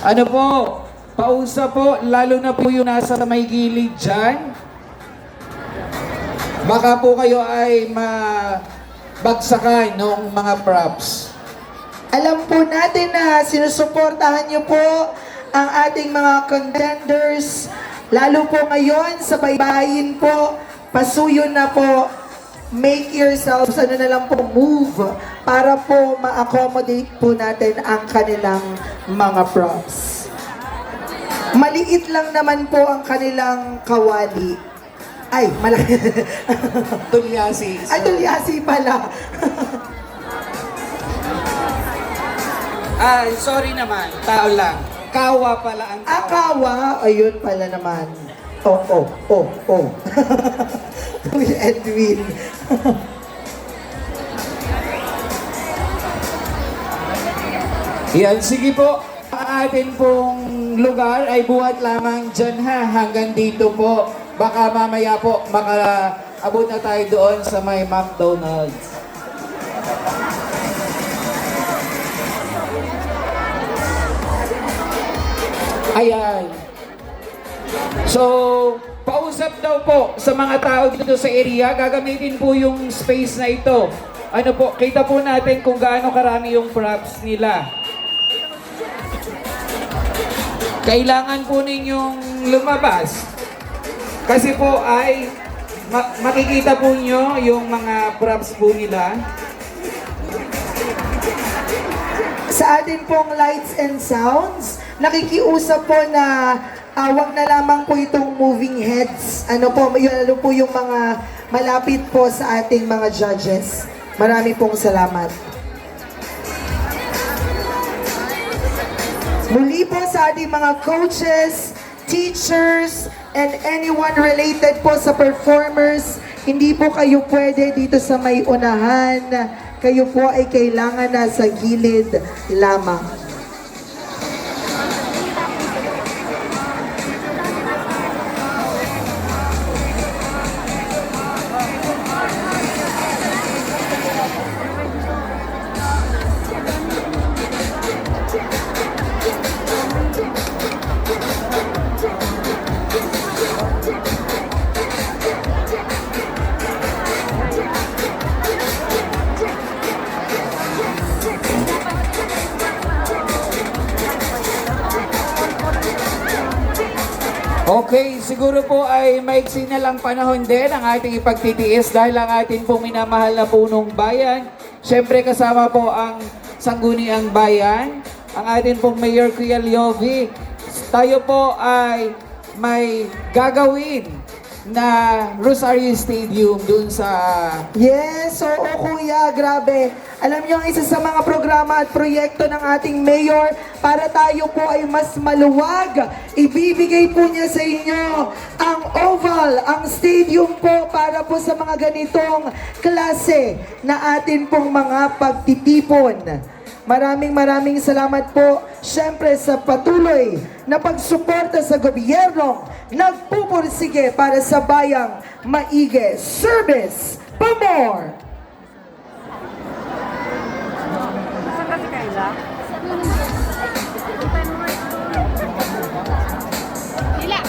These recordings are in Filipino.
Ano po, pausa po, lalo na po yung nasa may gilid dyan. Baka po kayo ay mabagsakan ng mga props. Alam po natin na sinusuportahan niyo po ang ating mga contenders. Lalo po ngayon sa baybayin po, pasuyo na po. Make yourselves, ano na lang po, move para po ma-accommodate po natin ang kanilang mga props. Maliit lang naman po ang kanilang kawali. Ay, malaki. Tulyasi. Ay, tulyasi pala. Ay, sorry naman, tao lang. Kawa pala ang tao. Akawa, ayun pala naman. Oh. Uy, Edwin. Yan, sige po. Ang atin pong lugar ay buhat lamang dyan ha, hanggang dito po. Baka mamaya po, makaabot na tayo doon sa may McDonald's. Ayan. So, pausap daw po sa mga tao dito sa area, gagamitin po yung space na ito. Ano po, kita po natin kung gaano karami yung props nila. Kailangan po ninyong lumabas. Kasi po ay makikita po nyo yung mga props po nila. Sa atin pong lights and sounds, nakikiusap po na wag na lamang po itong moving heads. Ano po, lalo po yung mga malapit po sa ating mga judges. Marami pong salamat. Muli po sa ating mga coaches, teachers, and anyone related po sa performers, hindi po kayo pwede dito sa may unahan. Kayo po ay kailangan na sa gilid lamang. Okay, siguro po ay maiksi na lang panahon din ang ating ipagtitiis dahil ang ating pong minamahal na punong bayan. Siyempre kasama po ang Sangguniang Bayan, ang ating pong Mayor Kuya Liovi. Tayo po ay may gagawin na Rosario Stadium dun sa... Yes, oo kuya, grabe. Alam niyo, ang isa sa mga programa at proyekto ng ating mayor para tayo po ay mas maluwag. Ibibigay po niya sa inyo ang oval, ang stadium po para po sa mga ganitong klase na atin pong mga pagtitipon. Maraming salamat po syempre sa patuloy na pagsuporta sa gobyerno nagpupursige para sa bayang maigi. Service pa more! Saan kasi Kayla? Hila!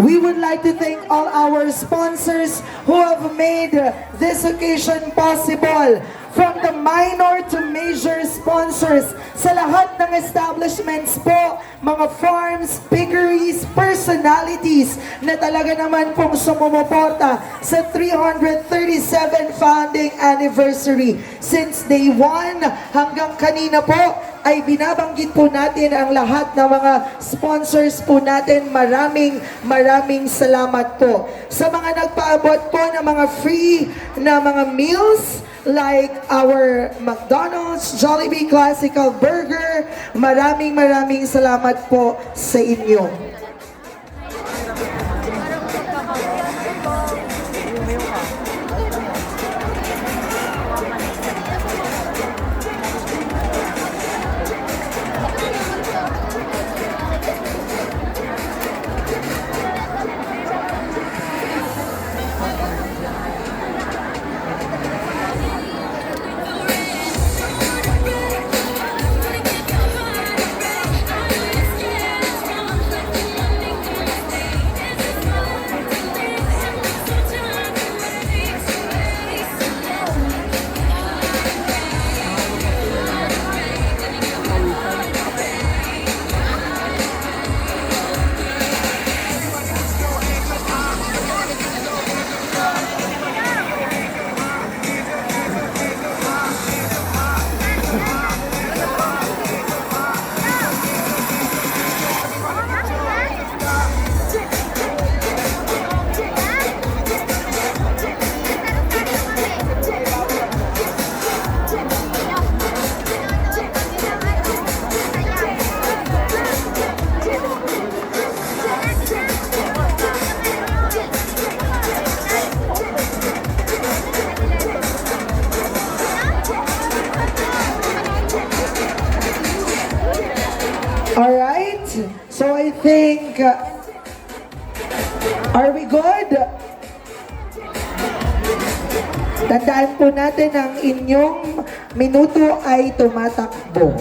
We would like to thank all our sponsors who have made this occasion possible. From the minor to major sponsors, sa lahat ng establishments po, mga farms, piggeries, personalities na talaga naman pong sumuporta sa 337 founding anniversary. Since day 1 hanggang kanina po, ay binabanggit po natin ang lahat ng mga sponsors po natin. Maraming salamat po. Sa mga nagpaabot po ng mga free na mga meals, like our McDonald's, Jollibee Classical Burger, maraming salamat po sa inyo. So I think, are we good? Tandaan po natin ang inyong minuto ay tumatakbo.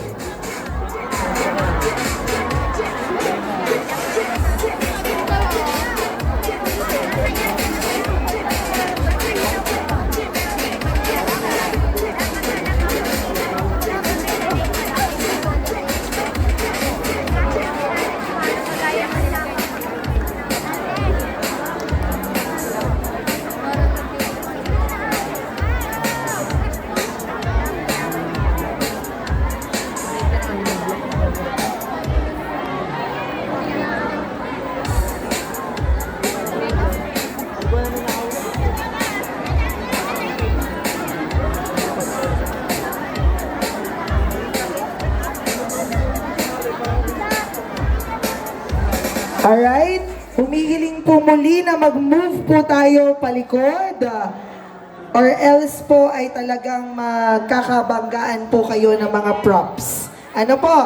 Alright, humihiling po muli na mag-move po tayo palikod. Or else po ay talagang magkakabanggaan po kayo ng mga props. Ano po?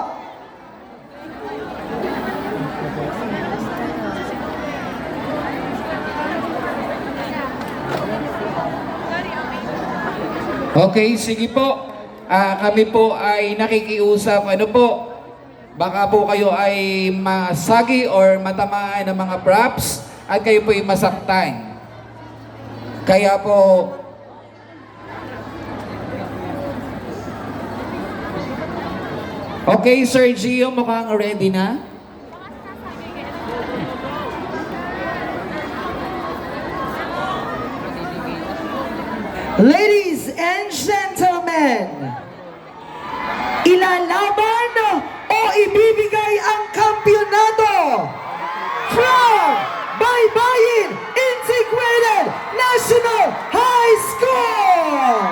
Okay, sige po. Kami po ay nakikiusap. Ano po? Baka po kayo ay masagi or matamaan ng mga props at kayo po ay masaktan. Kaya po, okay, Sir Gio, mukhang ready na. Ladies and gentlemen, ilalaban o ibibigay ang kampyonato from Baybayin Integrated National High School!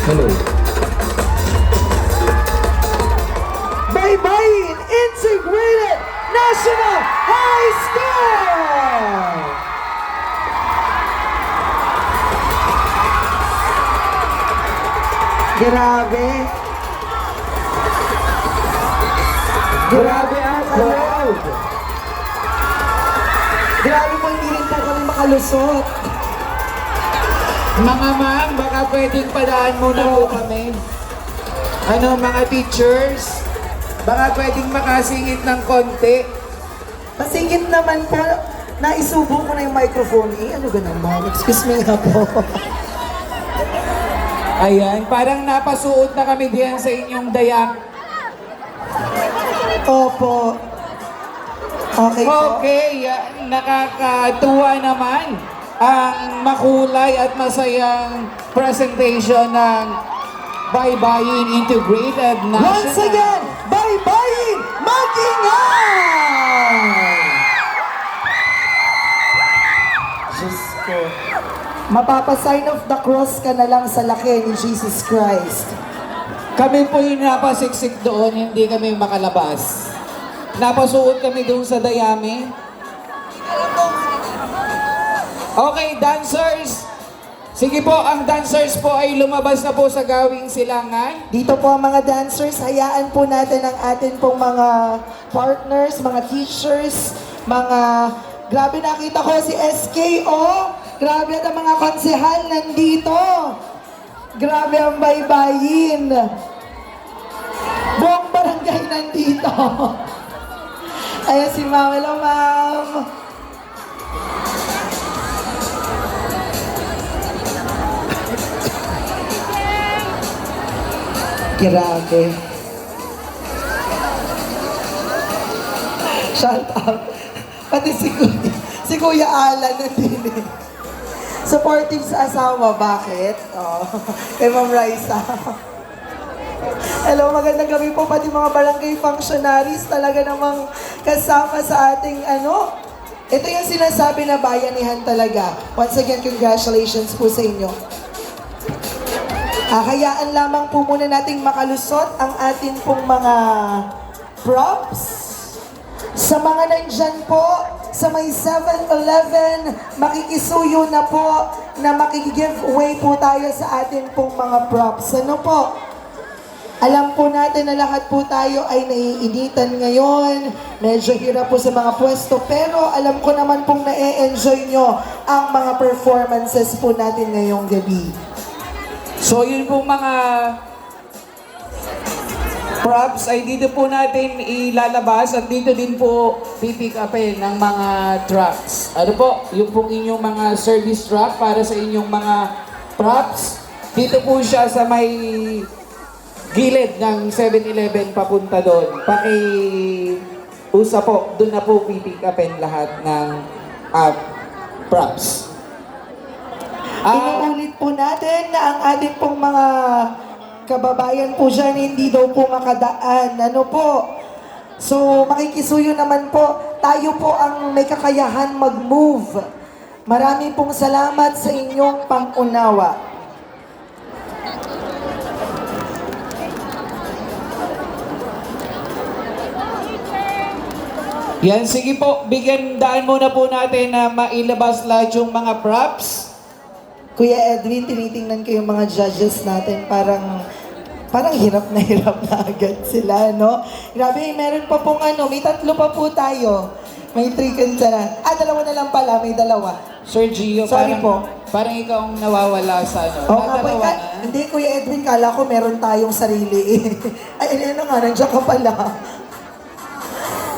Hello. Baybayin Integrated National High School! Grabe. Grabe ang crowd. Grabe po, hindi rin po kami makalusot. Mga ma'am, baka pwedeng padaan muna po kami. Ano, mga teachers, baka pwedeng makasingit ng konti. Masingit naman po, naisubo ko na yung microphone. Ano ba naman? Excuse me nga po. Ayan, parang napasuot na kami diyan sa inyong dayak. Opo. Okay po. Okay, nakakatuwa naman ang makulay at masayang presentation ng Baybayin Integrated National. Once again, Baybayin Mag-ingay! Diyos ko. Mapapa-sign of the cross ka na lang sa laki ni Jesus Christ. Kami po yung napasiksik doon, hindi kami makalabas. Napasuot kami doon sa dayami. Okay, dancers. Sige po, ang dancers po ay lumabas na po sa gawing silangan. Dito po ang mga dancers, hayaan po natin ang atin pong mga partners, mga teachers, mga... Grabe, nakita ko si SKO. Grabe at ang mga konsehal nandito. Grabe ang baybayin. Buong barangay nandito. Ayan si Ma'am. Hello, Ma'am. Grabe. Shout out. Pati si Kuya Alan nandito. Supportive sa asawa. Bakit? Oh. Kay Ma'am Raisa. Hello, magandang gabi po pati mga barangay functionaries. Talaga namang kasama sa ating ito yung sinasabi na bayanihan talaga. Once again, congratulations po sa inyo. Hayaan lamang po muna nating makalusot ang atin pong mga props. Sa mga nandyan po, sa may 7-Eleven, makikisuyo na po na makigiveaway po tayo sa atin pong mga props. Ano po? Alam po natin na lahat po tayo ay naiinitan ngayon. Medyo hirap po sa mga pwesto. Pero alam ko naman pong na-enjoy nyo ang mga performances po natin ngayong gabi. So yun po mga props ay dito po natin ilalabas at dito din po pipick upin ng mga trucks. Ano po? Yung pong inyong mga service truck para sa inyong mga props. Dito po siya sa may gilid ng 7-Eleven papunta doon. Paki-usa po, doon na po pipick upin lahat ng props. Inuulit po natin na ang ating pong mga kababayan po dyan hindi daw po makadaan. Ano po? So, makikisuyo naman po. Tayo po ang may kakayahan mag-move. Maraming pong salamat sa inyong pang-unawa. Yan, sige po, bigyan daan muna po natin na mailabas lahat yung mga props. Kuya Edwin, tinitingnan ko yung mga judges natin, parang hirap na agad sila, no? Grabe, meron pa pong may 3 pa po tayo. May 3 ka na. 2 na lang pala, may 2. Sir Gio, Sorry parang ikaw ang nawawala sa Oo nga po, hindi Kuya Edwin, kala ko meron tayong sarili. Ay, ano nga, nandiyan ka pala.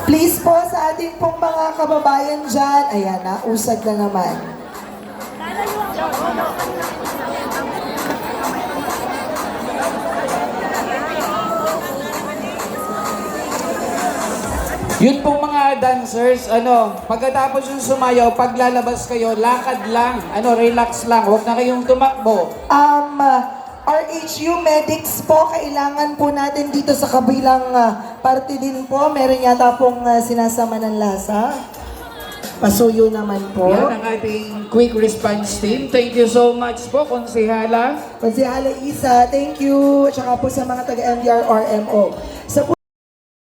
Please po sa ating pong mga kababayan dyan. Ayan na, usad na naman. Yun pong mga dancers, pagkatapos yung sumayaw, paglalabas kayo, lakad lang, relax lang, huwag na kayong tumakbo. RHU medics po, kailangan po natin dito sa kabilang parte din po. Meron yata pong sinasama ng lasa. Pasuyo naman po. Yan ang ating quick response team. Thank you so much po, Konsehala. Konsehala Isa, thank you. Tsaka po sa mga taga-MDR RMO. Sa